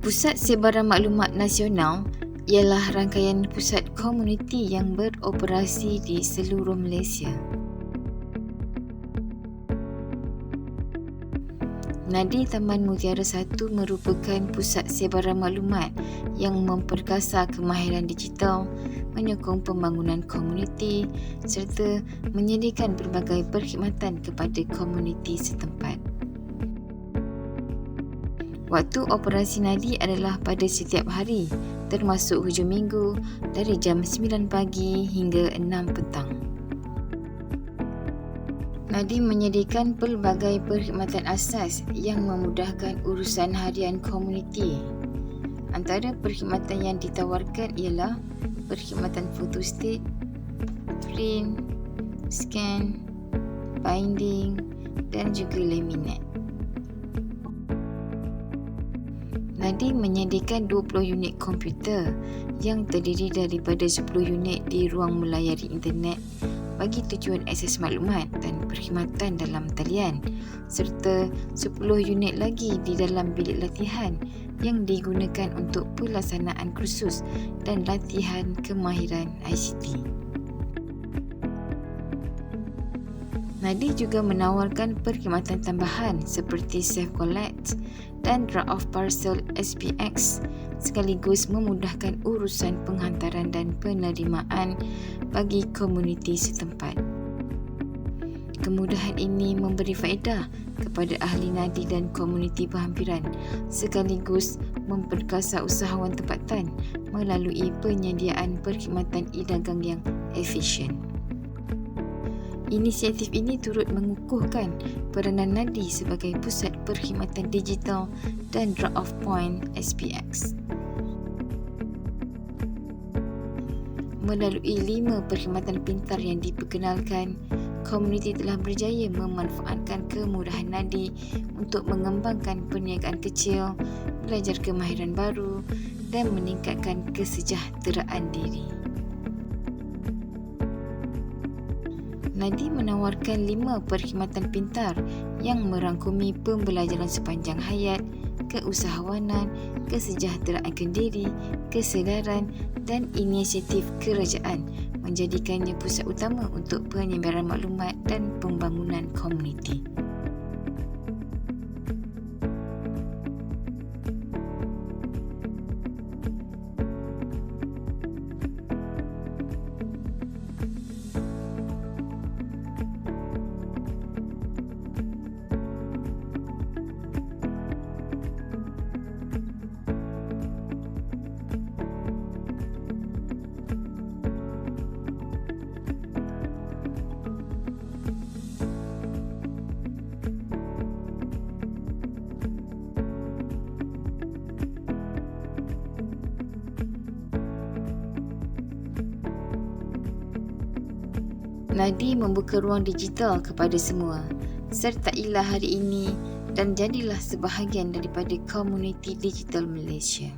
Pusat Sebaran Maklumat Nasional ialah rangkaian pusat komuniti yang beroperasi di seluruh Malaysia. Nadi Taman Mutiara 1 merupakan pusat sebaran maklumat yang memperkasa kemahiran digital, menyokong pembangunan komuniti serta menyediakan pelbagai perkhidmatan kepada komuniti setempat. Waktu operasi Nadi adalah pada setiap hari, termasuk hujung minggu dari jam 9 pagi hingga 6 petang. Nadi menyediakan pelbagai perkhidmatan asas yang memudahkan urusan harian komuniti. Antara perkhidmatan yang ditawarkan ialah perkhidmatan photostat, print, scan, binding dan juga laminate. Nadi menyediakan 20 unit komputer yang terdiri daripada 10 unit di ruang melayari internet bagi tujuan akses maklumat dan perkhidmatan dalam talian serta 10 unit lagi di dalam bilik latihan yang digunakan untuk pelaksanaan kursus dan latihan kemahiran ICT. Nadi juga menawarkan perkhidmatan tambahan seperti self-collect dan drop-off parcel SPX sekaligus memudahkan urusan penghantaran dan penerimaan bagi komuniti setempat. Kemudahan ini memberi faedah kepada ahli nadi dan komuniti berhampiran sekaligus memperkasa usahawan tempatan melalui penyediaan perkhidmatan e-dagang yang efisien. Inisiatif ini turut mengukuhkan peranan Nadi sebagai pusat perkhidmatan digital dan drop-off point SPX. Melalui 5 perkhidmatan pintar yang diperkenalkan, komuniti telah berjaya memanfaatkan kemudahan Nadi untuk mengembangkan perniagaan kecil, belajar kemahiran baru dan meningkatkan kesejahteraan diri. Nadi menawarkan 5 perkhidmatan pintar yang merangkumi pembelajaran sepanjang hayat, keusahawanan, kesejahteraan kendiri, kesedaran dan inisiatif kerajaan, menjadikannya pusat utama untuk penyebaran maklumat dan pembangunan komuniti. Nadi membuka ruang digital kepada semua. Sertailah hari ini dan jadilah sebahagian daripada komuniti digital Malaysia.